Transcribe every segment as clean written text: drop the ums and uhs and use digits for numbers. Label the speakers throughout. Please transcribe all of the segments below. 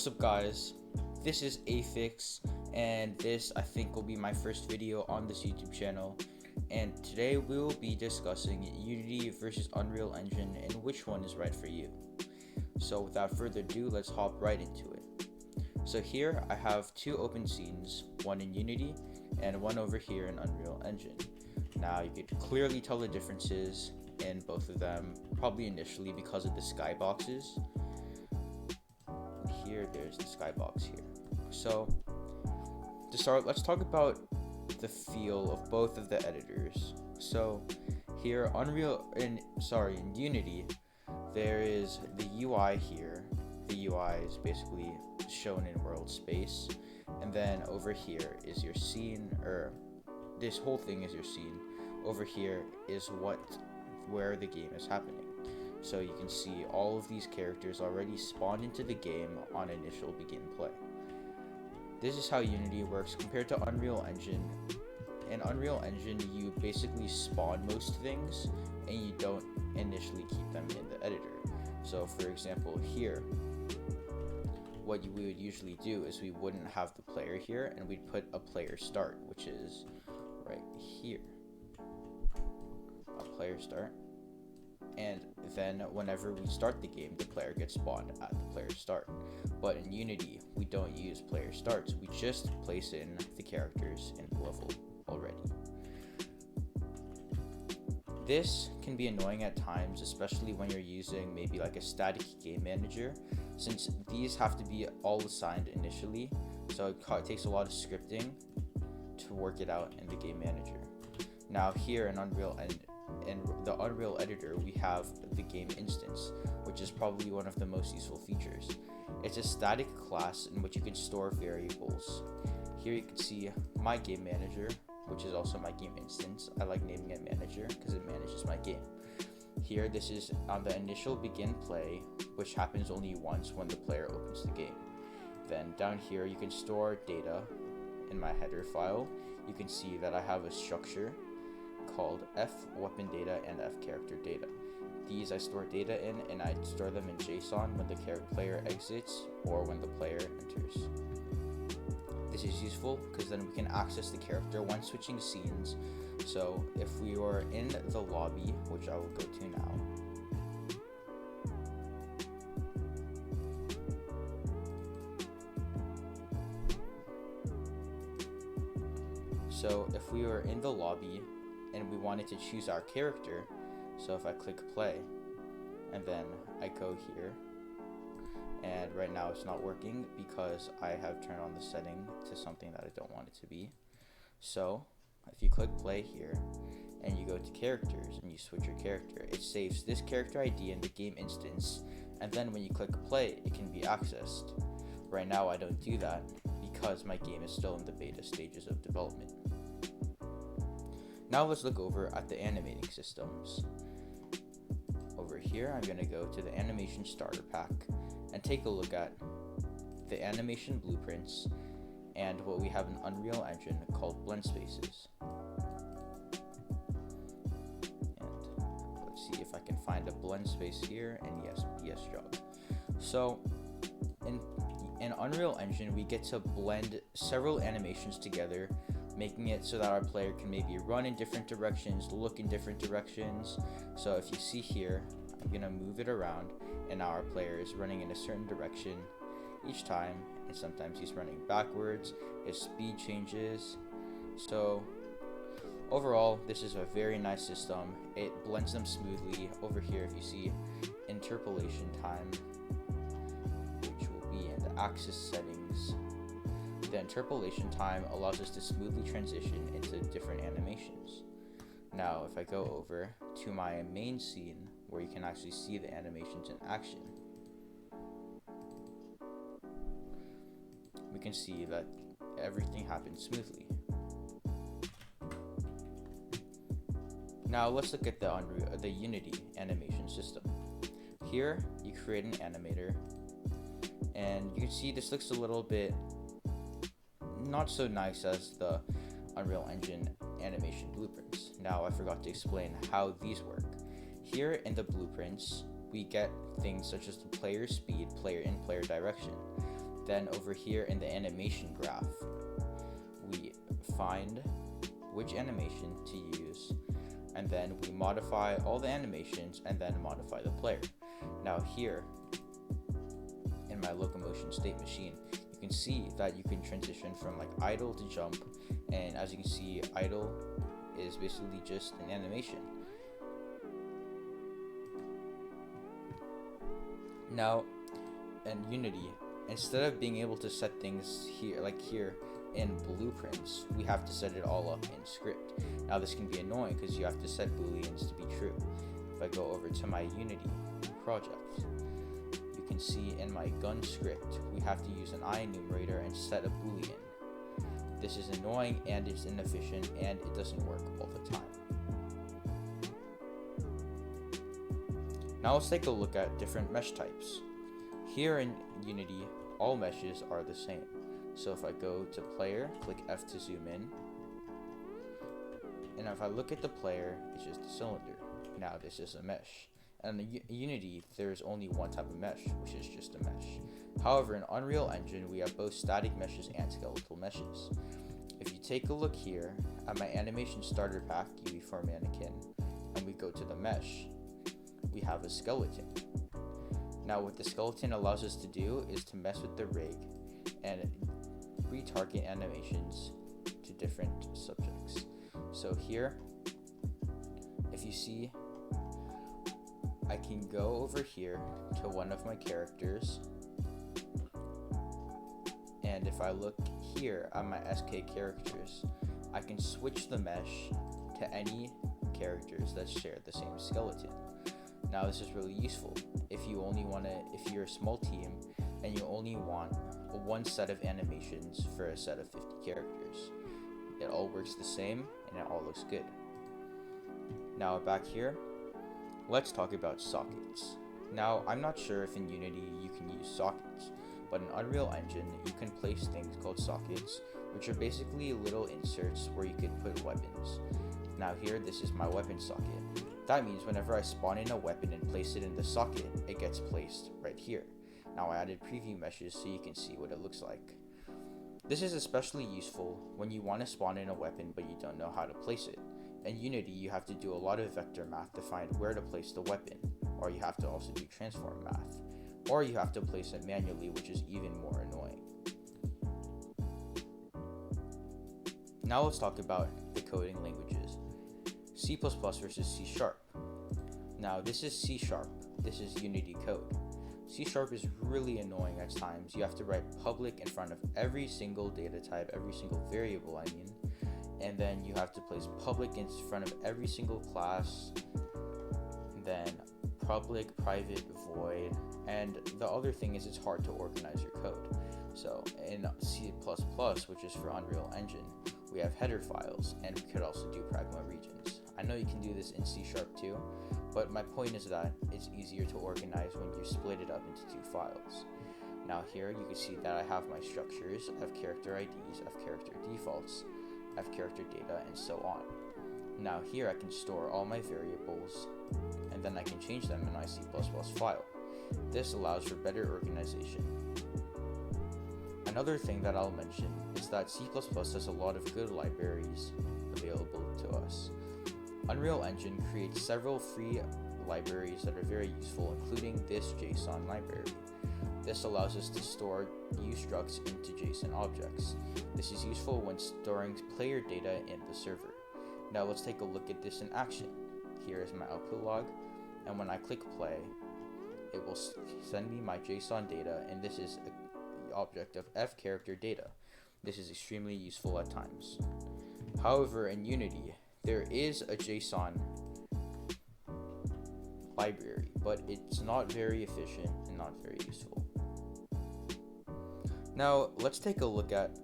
Speaker 1: What's up guys, this is Afix and this I think will be my first video on this YouTube channel, and today we will be discussing Unity versus Unreal Engine and which one is right for you. So without further ado, let's hop right into it. So here I have two open scenes, one in Unity and one over here in Unreal Engine. Now you could clearly tell the differences in both of them, probably initially because of the skyboxes. Here there's the skybox here. So to start, let's talk about the feel of both of the editors. So here in Unity, there is the UI here. The UI is basically shown in world space, and then over here is your scene, or this whole thing is your scene. Over here is where the game is happening. So you can see all of these characters already spawned into the game on initial begin play. This is how Unity works compared to Unreal Engine. In Unreal Engine, you basically spawn most things and you don't initially keep them in the editor. So for example here, what we would usually do is we wouldn't have the player here and we'd put a player start, which is right here. A player start. And then whenever we start the game, the player gets spawned at the player start. But in Unity, we don't use player starts. We just place in the characters in the level already. This can be annoying at times, especially when you're using maybe like a static game manager, since these have to be all assigned initially. So it takes a lot of scripting to work it out in the game manager. Now here in the Unreal editor, we have the game instance, which is probably one of the most useful features. It's a static class in which you can store variables. Here you can see my game manager, which is also my game instance. I like naming it manager because it manages my game. Here, this is on the initial begin play, which happens only once when the player opens the game. Then down here, you can store data. In my header file, you can see that I have a structure called F weapon data and F character data. These I store data in, and I store them in JSON when the player exits or when the player enters. This is useful because then we can access the character when switching scenes. So if we were in the lobby, which I will go to now, so if we were in the lobby and we wanted to choose our character, so if I click play and then I go here, and right now it's not working because I have turned on the setting to something that I don't want it to be. So if you click play here and you go to characters and you switch your character, it saves this character ID in the game instance, and then when you click play it can be accessed. Right now I don't do that because my game is still in the beta stages of development. Now let's look over at the animating systems. Over here, I'm going to go to the animation starter pack and take a look at the animation blueprints and what we have in Unreal Engine called blend spaces. And let's see if I can find a blend space here, and yes, PS jog. So in Unreal Engine, we get to blend several animations together, making it so that our player can maybe run in different directions, look in different directions. So if you see here, I'm gonna move it around and now our player is running in a certain direction each time, and sometimes he's running backwards, his speed changes. So overall, this is a very nice system. It blends them smoothly. Over here, if you see interpolation time, which will be in the axis settings, the interpolation time allows us to smoothly transition into different animations. Now, if I go over to my main scene where you can actually see the animations in action, we can see that everything happens smoothly. Now let's look at the Unity animation system. Here, you create an animator, and you can see this looks a little bit not so nice as the Unreal Engine animation blueprints. Now I forgot to explain how these work. Here in the blueprints, we get things such as the player speed, player in, player direction. Then over here in the animation graph, we find which animation to use, and then we modify all the animations and then modify the player. Now here in my locomotion state machine, you can see that you can transition from like idle to jump, and as you can see, idle is basically just an animation. Now in Unity, instead of being able to set things here, like here in blueprints, we have to set it all up in script. Now this can be annoying because you have to set booleans to be true. If I go over to my Unity project, you can see in my gun script, we have to use an IEnumerator and set a boolean. This is annoying and it's inefficient and it doesn't work all the time. Now let's take a look at different mesh types. Here in Unity, all meshes are the same. So if I go to player, click F to zoom in, and if I look at the player, it's just a cylinder. Now this is a mesh. And in Unity, there's only one type of mesh, which is just a mesh. However, in Unreal Engine, we have both static meshes and skeletal meshes. If you take a look here at my animation starter pack, UE for mannequin, and we go to the mesh, we have a skeleton. Now what the skeleton allows us to do is to mess with the rig and retarget animations to different subjects. So here, if you see, I can go over here to one of my characters, and if I look here at my SK characters, I can switch the mesh to any characters that share the same skeleton. Now this is really useful if you're a small team and you only want one set of animations for a set of 50 characters. It all works the same and it all looks good. Now back here, let's talk about sockets. Now I'm not sure if in Unity you can use sockets, but in Unreal Engine you can place things called sockets, which are basically little inserts where you could put weapons. Now here, this is my weapon socket. That means whenever I spawn in a weapon and place it in the socket, it gets placed right here. Now I added preview meshes so you can see what it looks like. This is especially useful when you want to spawn in a weapon but you don't know how to place it. In Unity, you have to do a lot of vector math to find where to place the weapon, or you have to also do transform math, or you have to place it manually, which is even more annoying. Now let's talk about the coding languages. C++ versus C#. Now this is C#, this is Unity code. C# is really annoying at times. You have to write public in front of every single data type, every single variable I mean, and then you have to place public in front of every single class, then public, private, void, and the other thing is it's hard to organize your code. So in C++, which is for Unreal Engine, we have header files, and we could also do pragma regions. I know you can do this in C# too, but my point is that it's easier to organize when you split it up into two files. Now here you can see that I have my structures, I have character IDs, I have character defaults, I have character data, and so on. Now here I can store all my variables, and then I can change them in my C++ file. This allows for better organization. Another thing that I'll mention is that C++ has a lot of good libraries available to us. Unreal Engine creates several free libraries that are very useful, including this JSON library. This allows us to store ustructs into JSON objects. This is useful when storing player data in the server. Now let's take a look at this in action. Here is my output log, and when I click play, it will send me my JSON data, and this is the object of f character data. This is extremely useful at times. However, in Unity, there is a JSON library, but it's not very efficient and not very useful. Now, let's take a look at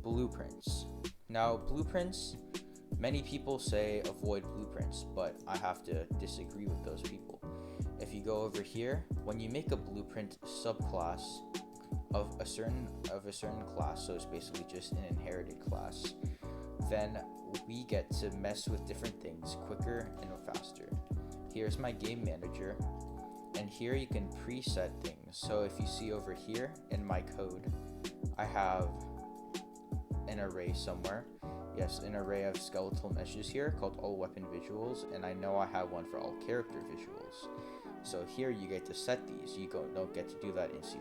Speaker 1: blueprints. Now, blueprints, many people say avoid blueprints, but I have to disagree with those people. If you go over here, when you make a blueprint subclass of a certain class, so it's basically just an inherited class, then we get to mess with different things quicker and faster. Here's my game manager, And here you can preset things. So if you see over here in my code, I have an array somewhere. Yes, an array of skeletal meshes here called all weapon visuals, and I know I have one for all character visuals. So here you get to set these. You don't get to do that in C++.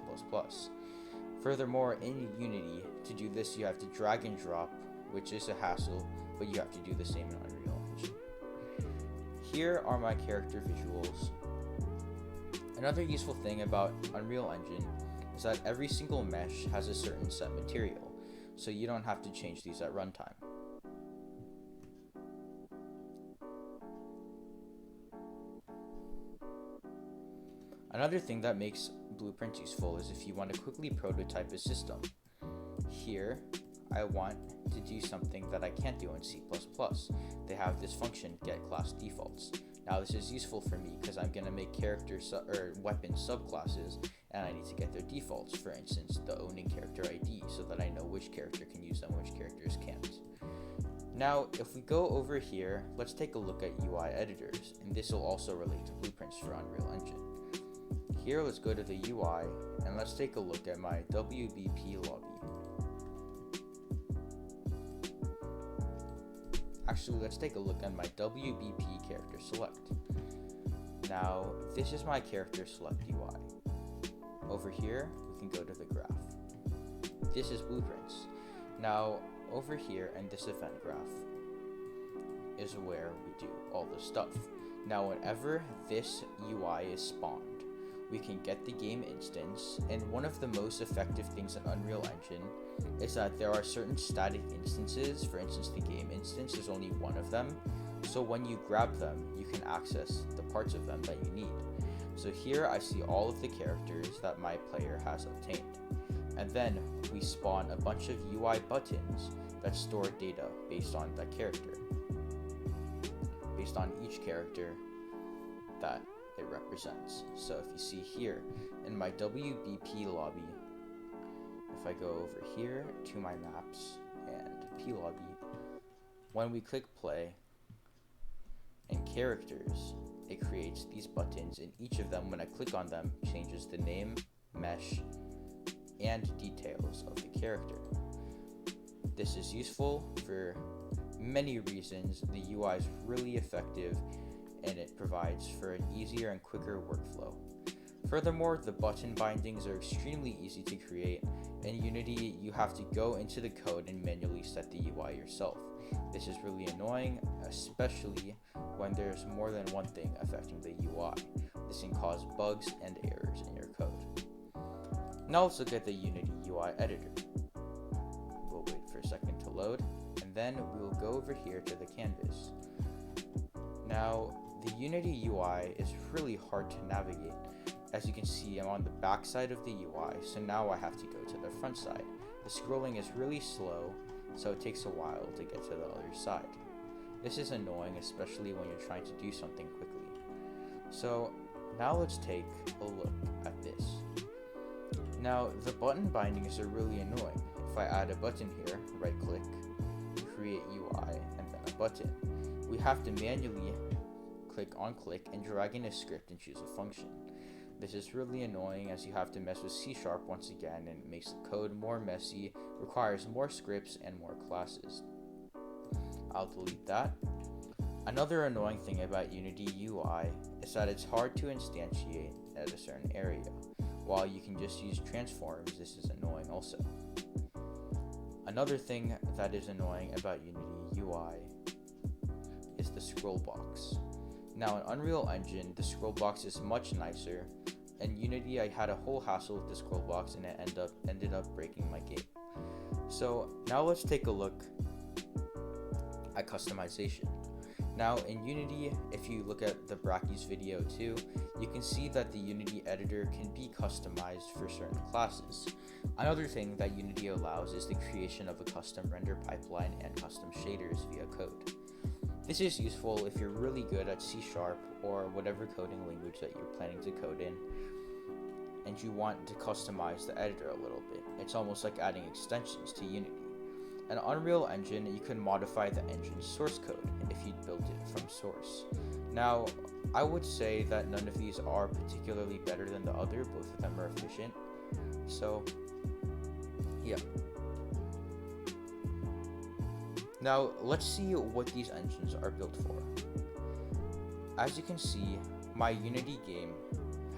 Speaker 1: Furthermore, in Unity, to do this you have to drag and drop, which is a hassle, but you have to do the same in Unreal Engine. Here are my character visuals. Another useful thing about Unreal Engine is that every single mesh has a certain set material, so you don't have to change these at runtime. Another thing that makes Blueprints useful is if you want to quickly prototype a system. Here, I want to do something that I can't do in C++. They have this function, getClassDefaults. Now this is useful for me because I'm going to make weapon subclasses, and I need to get their defaults, for instance, the owning character ID, so that I know which character can use them, which characters can't. Now, if we go over here, let's take a look at UI editors, and this will also relate to Blueprints for Unreal Engine. Here, let's go to the UI, and let's take a look at my WBP lobby. Actually, let's take a look at my WBP character select. Now, this is my character select UI. Over here, we can go to the graph. This is Blueprints. Now, over here in this event graph is where we do all the stuff. Now, whenever this UI is spawned, we can get the game instance, and one of the most effective things in Unreal Engine is that there are certain static instances. For instance, the game instance is only one of them, so when you grab them, you can access the parts of them that you need. So here I see all of the characters that my player has obtained, and then we spawn a bunch of UI buttons that store data based on that character, based on each character that it represents. So if you see here in my WBP lobby, if I go over here to my maps and P lobby, when we click play and characters, it creates these buttons, and each of them, when I click on them, changes the name, mesh, and details of the character. This is useful for many reasons. The UI is really effective, and it provides for an easier and quicker workflow. Furthermore, the button bindings are extremely easy to create. In Unity, you have to go into the code and manually set the UI yourself. This is really annoying, especially when there's more than one thing affecting the UI. This can cause bugs and errors in your code. Now let's look at the Unity UI editor. We'll wait for a second to load, and then we will go over here to the canvas. Now, the Unity UI is really hard to navigate. As you can see, I'm on the back side of the UI, so now I have to go to the front side. The scrolling is really slow, so it takes a while to get to the other side. This is annoying, especially when you're trying to do something quickly. So now let's take a look at this. Now, the button bindings are really annoying. If I add a button here, right click, create UI, and then a button, we have to manually click on click and drag in a script and choose a function. This is really annoying, as you have to mess with C# once again, and it makes the code more messy, requires more scripts and more classes. I'll delete that. Another annoying thing about Unity UI is that it's hard to instantiate at a certain area. While you can just use transforms, this is annoying also. Another thing that is annoying about Unity UI is the scroll box. Now in Unreal Engine, the scroll box is much nicer. In Unity, I had a whole hassle with the scroll box, and it ended up breaking my game. So now let's take a look at customization. Now in Unity, if you look at the Brackeys video too, you can see that the Unity editor can be customized for certain classes. Another thing that Unity allows is the creation of a custom render pipeline and custom shaders via code. This is useful if you're really good at C# or whatever coding language that you're planning to code in, and you want to customize the editor a little bit. It's almost like adding extensions to Unity. An Unreal Engine, you can modify the engine's source code if you built it from source. Now, I would say that none of these are particularly better than the other, both of them are efficient. So, yeah. Now, let's see what these engines are built for. As you can see, my Unity game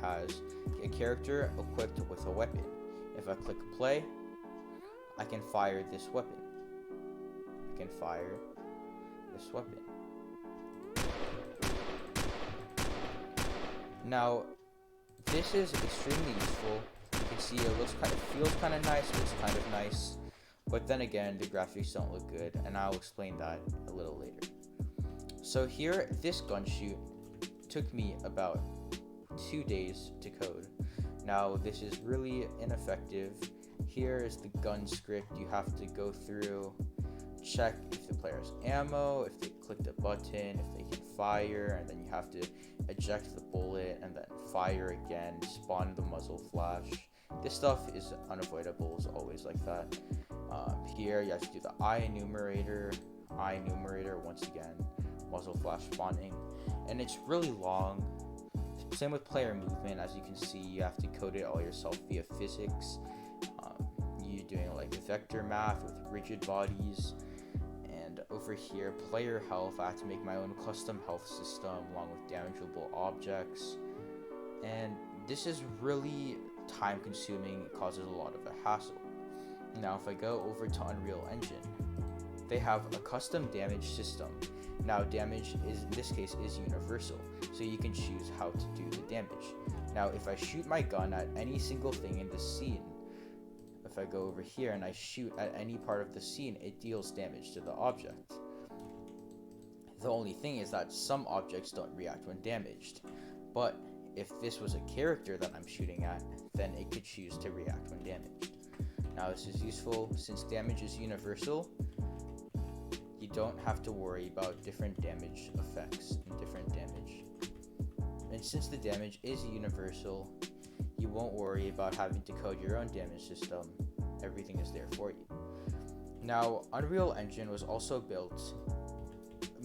Speaker 1: has a character equipped with a weapon. If I click play, I can fire this weapon. Now, this is extremely useful. You can see it feels kind of nice, looks kind of nice, but then again, the graphics don't look good, and I'll explain that a little later. So here, this gun shoot took me about 2 days to code. Now, this is really ineffective. Here is the gun script. You have to go through, check if the player has ammo, if they click the button, if they can fire, and then you have to eject the bullet and then fire again, spawn the muzzle flash. This stuff is unavoidable, it's always like that. Here you have to do the eye enumerator once again, muzzle flash spawning, and it's really long. Same with player movement. As you can see, you have to code it all yourself via physics. You're doing like vector math with rigid bodies. And over here, player health, I have to make my own custom health system along with damageable objects. And this is really time consuming, it causes a lot of a hassle. Now if I go over to Unreal Engine, they have a custom damage system. Now damage in this case is universal, so you can choose how to do the damage. Now if I shoot my gun at any single thing in the scene, if I go over here and I shoot at any part of the scene, it deals damage to the object. The only thing is that some objects don't react when damaged, but if this was a character that I'm shooting at, then it could choose to react when damaged. Now this is useful since damage is universal. You don't have to worry about different damage effects and different damage. And since the damage is universal, you won't worry about having to code your own damage system. Everything is there for you. Now, Unreal Engine was also built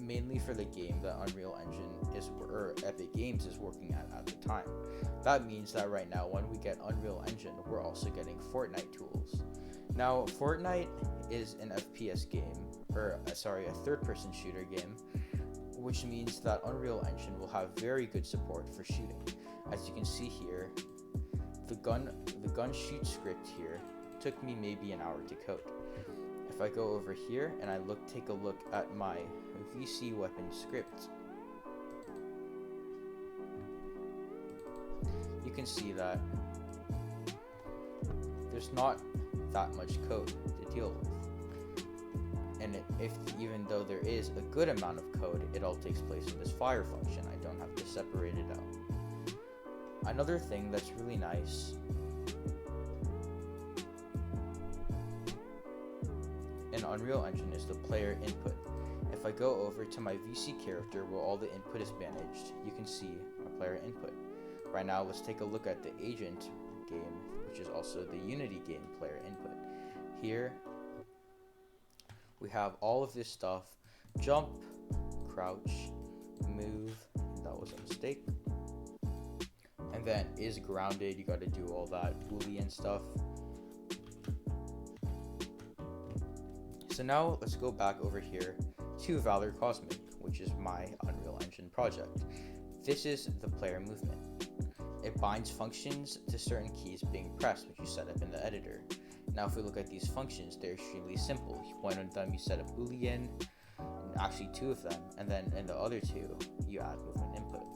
Speaker 1: mainly for the game that Unreal Engine Epic Games is working at the time. That means that right now, when we get Unreal Engine, we're also getting Fortnite tools. Now, Fortnite is an FPS game, a third-person shooter game, which means that Unreal Engine will have very good support for shooting. As you can see here, the gun shoot script here took me maybe an hour to code. If I go over here and I take a look at my VC weapon script, you can see that there's not that much code to deal with. And even though there is a good amount of code, it all takes place in this fire function. I don't have to separate it out. Another thing that's really nice in Unreal Engine is the player input. If I go over to my VC character where all the input is managed, you can see my player input. Right now, let's take a look at the Agent game, which is also the Unity game player input. Here, we have all of this stuff: jump, crouch, move, that was a mistake, and then is grounded, you gotta do all that Boolean stuff. So now let's go back over here to Valor Cosmic, which is my Unreal Engine project. This is the player movement. It binds functions to certain keys being pressed, which you set up in the editor. Now if we look at these functions, they're extremely simple. One of them you set up Boolean, actually two of them, and then in the other two you add movement input.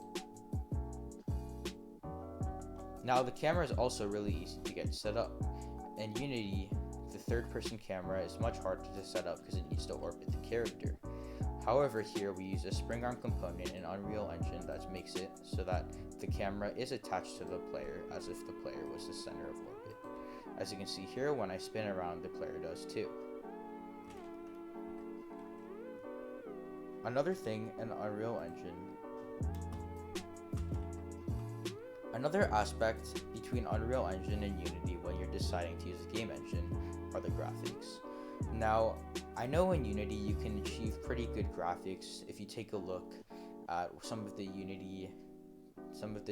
Speaker 1: Now the camera is also really easy to get set up. In Unity, the third-person camera is much harder to set up because it needs to orbit the character. However, here we use a spring arm component in Unreal Engine that makes it so that the camera is attached to the player as if the player was the center of orbit. As you can see here, when I spin around, the player does too. Another thing in Unreal Engine, another aspect between Unreal Engine and Unity when you're deciding to use a game engine are the graphics. Now, I know in Unity you can achieve pretty good graphics if you take a look at some of the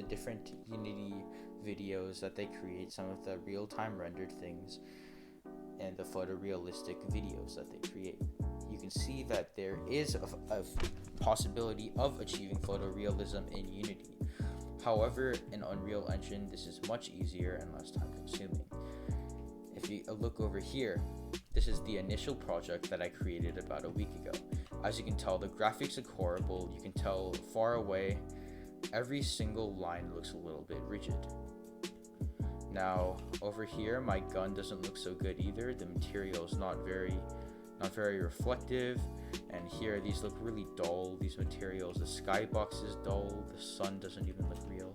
Speaker 1: different Unity videos that they create, some of the real-time rendered things, and the photorealistic videos that they create. You can see that there is a possibility of achieving photorealism in Unity. However, in Unreal Engine, this is much easier and less time consuming. If you look over here, this is the initial project that I created about a week ago. As you can tell, the graphics look horrible. You can tell far away, every single line looks a little bit rigid. Now, over here, my gun doesn't look so good either. The material is not very reflective, and here these look really dull. These materials, the skybox is dull, the sun doesn't even look real.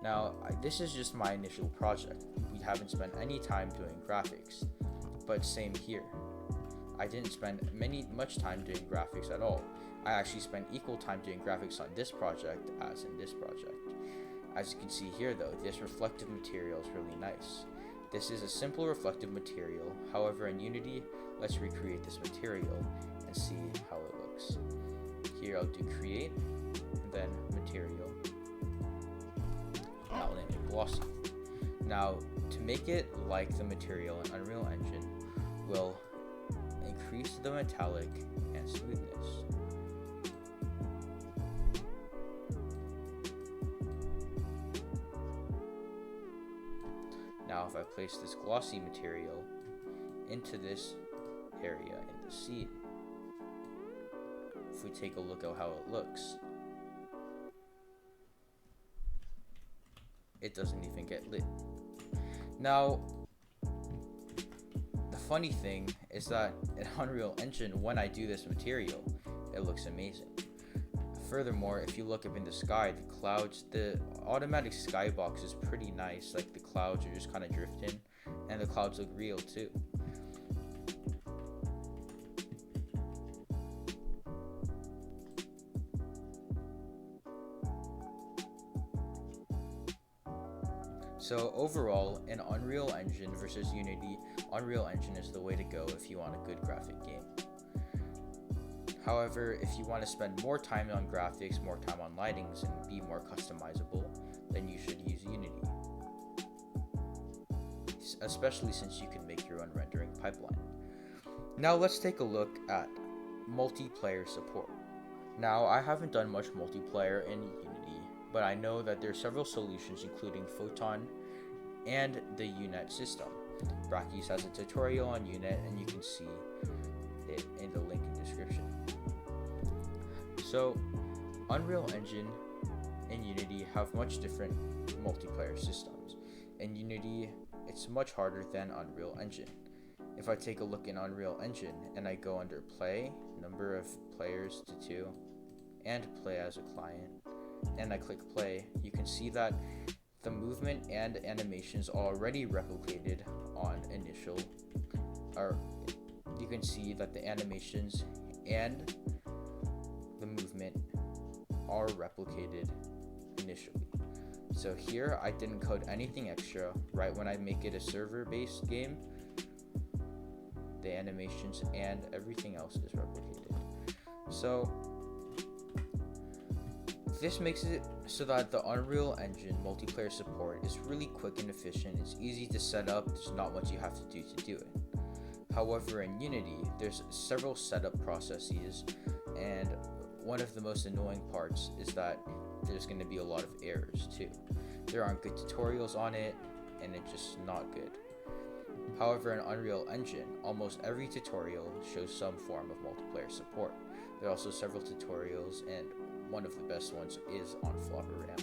Speaker 1: Now, this is just my initial project. We haven't spent any time doing graphics, but same here. I didn't spend much time doing graphics at all. I actually spent equal time doing graphics on this project as in this project. As you can see here though, this reflective material is really nice. This is a simple reflective material. However, in Unity, let's recreate this material and see how it looks. Here I'll do create, and then material. Now then glossy. Now, to make it like the material in Unreal Engine, we'll increase the metallic and smoothness. Now if I place this glossy material into this area in the scene, if we take a look at how it looks, it doesn't even get lit. Now, the funny thing is that in Unreal Engine, when I do this material, it looks amazing. Furthermore, if you look up in the sky, the clouds, the automatic skybox is pretty nice. Like the clouds are just kind of drifting, and the clouds look real too. So overall, in Unreal Engine versus Unity, Unreal Engine is the way to go if you want a good graphic game. However, if you want to spend more time on graphics, more time on lightings, and be more customizable, then you should use Unity. Especially since you can make your own rendering pipeline. Now let's take a look at multiplayer support. Now, I haven't done much multiplayer in Unity, but I know that there are several solutions including Photon and the UNet system. Brackeys has a tutorial on UNet, and you can see it in the link in the description. So, Unreal Engine and Unity have much different multiplayer systems. In Unity, it's much harder than Unreal Engine. If I take a look in Unreal Engine and I go under play, number of players to 2, and play as a client, and I click play, you can see that the movement and animations are already replicated on initial, or you can see that the animations and the movement are replicated initially. So here I didn't code anything extra. Right when I make it a server-based game, the animations and everything else is replicated. So this makes it so that the Unreal Engine multiplayer support is really quick and efficient. It's easy to set up, there's not much you have to do it. However, in Unity, there's several setup processes, and one of the most annoying parts is that there's going to be a lot of errors too. There aren't good tutorials on it, and it's just not good. However, in Unreal Engine, almost every tutorial shows some form of multiplayer support. There are also several tutorials, and one of the best ones is on FlopperRam.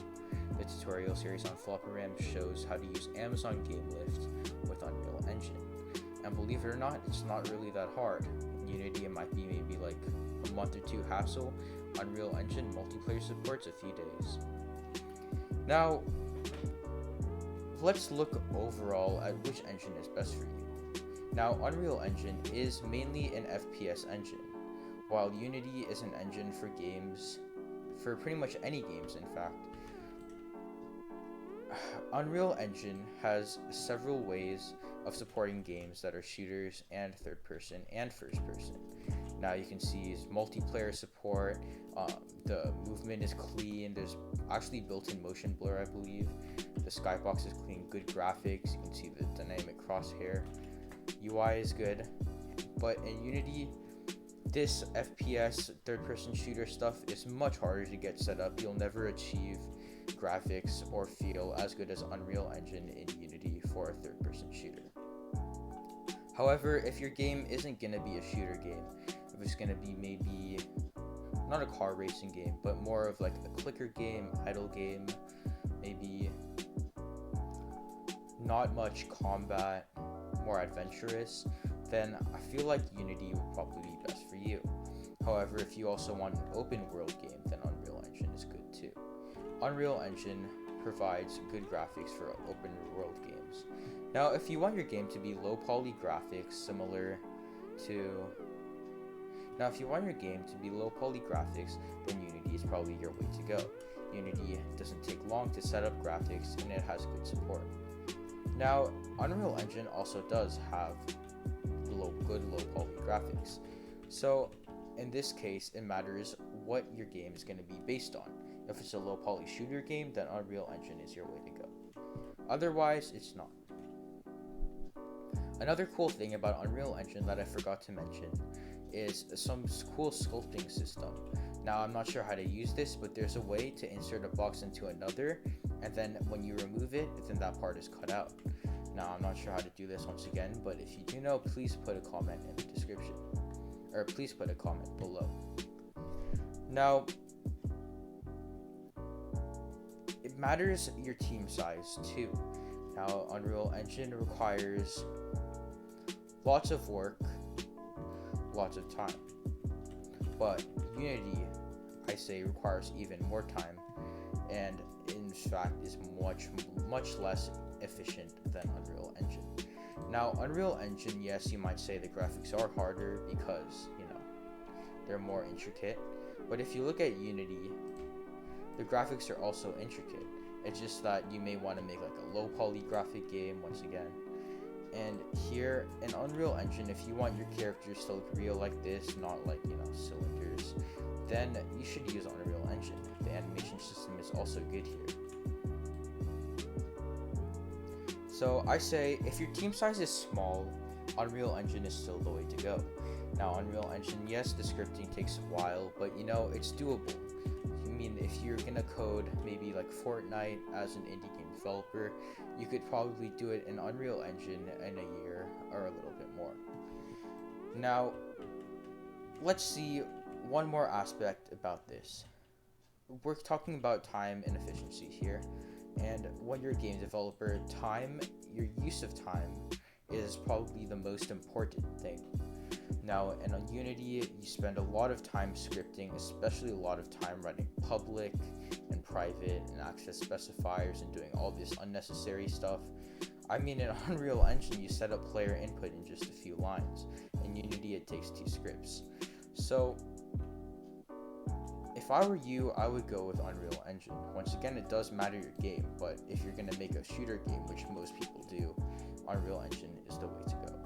Speaker 1: The tutorial series on FlopperRam shows how to use Amazon GameLift with Unreal Engine. And believe it or not, it's not really that hard. In Unity, it might be maybe like a month or two hassle. Unreal Engine multiplayer support's a few days. Now, let's look overall at which engine is best for you. Now, Unreal Engine is mainly an FPS engine, while Unity is an engine for games, for pretty much any games in fact. Unreal Engine has several ways of supporting games that are shooters and third person and first person. Now you can see is multiplayer support. The movement is clean. There's actually built-in motion blur, I believe. The skybox is clean, good graphics. You can see the dynamic crosshair. UI is good, but in Unity, this FPS third-person shooter stuff is much harder to get set up. You'll never achieve graphics or feel as good as Unreal Engine in Unity for a third-person shooter. However, if your game isn't gonna be a shooter game, if it's gonna be maybe not a car racing game, but more of like a clicker game, idle game, maybe not much combat, more adventurous, then I feel like Unity would probably be best for you. However, if you also want an open world game, then Unreal Engine is good too. Unreal Engine provides good graphics for open world games. Now, if you want your game to be low poly graphics similar to then Unity is probably your way to go. Unity doesn't take long to set up graphics and it has good support. Now, Unreal Engine also does have good low poly graphics. So in this case, it matters what your game is going to be based on. If it's a low poly shooter game, then Unreal Engine is your way to go. Otherwise, it's not. Another cool thing about Unreal Engine that I forgot to mention is some cool sculpting system. Now, I'm not sure how to use this, but there's a way to insert a box into another, and then when you remove it, then that part is cut out. Now, I'm not sure how to do this once again, but if you do know, please put a comment in the description, or please put a comment below. Now, it matters your team size too. Now, Unreal Engine requires lots of work, lots of time, but Unity, I say, requires even more time, and in fact is much less efficient than Unreal Engine. Now, Unreal Engine, yes, you might say the graphics are harder because, they're more intricate, but if you look at Unity, the graphics are also intricate. It's just that you may want to make like a low poly graphic game once again. And here in Unreal Engine, if you want your characters to look real like this, not like, cylinders, then you should use Unreal Engine. The animation system is also good here. So I say, if your team size is small, Unreal Engine is still the way to go. Now, Unreal Engine, yes, the scripting takes a while, but it's doable. I mean, if you're gonna code maybe like Fortnite as an indie game developer, you could probably do it in Unreal Engine in a year or a little bit more. Now, let's see one more aspect about this. We're talking about time and efficiency here, and when you're a game developer, your use of time is probably the most important thing. Now, and on Unity, you spend a lot of time scripting, especially a lot of time writing public and private and access specifiers and doing all this unnecessary stuff. I mean, in Unreal Engine, you set up player input in just a few lines. In Unity, it takes 2 scripts. So, if I were you, I would go with Unreal Engine. Once again, it does matter your game, but if you're going to make a shooter game, which most people do, Unreal Engine is the way to go.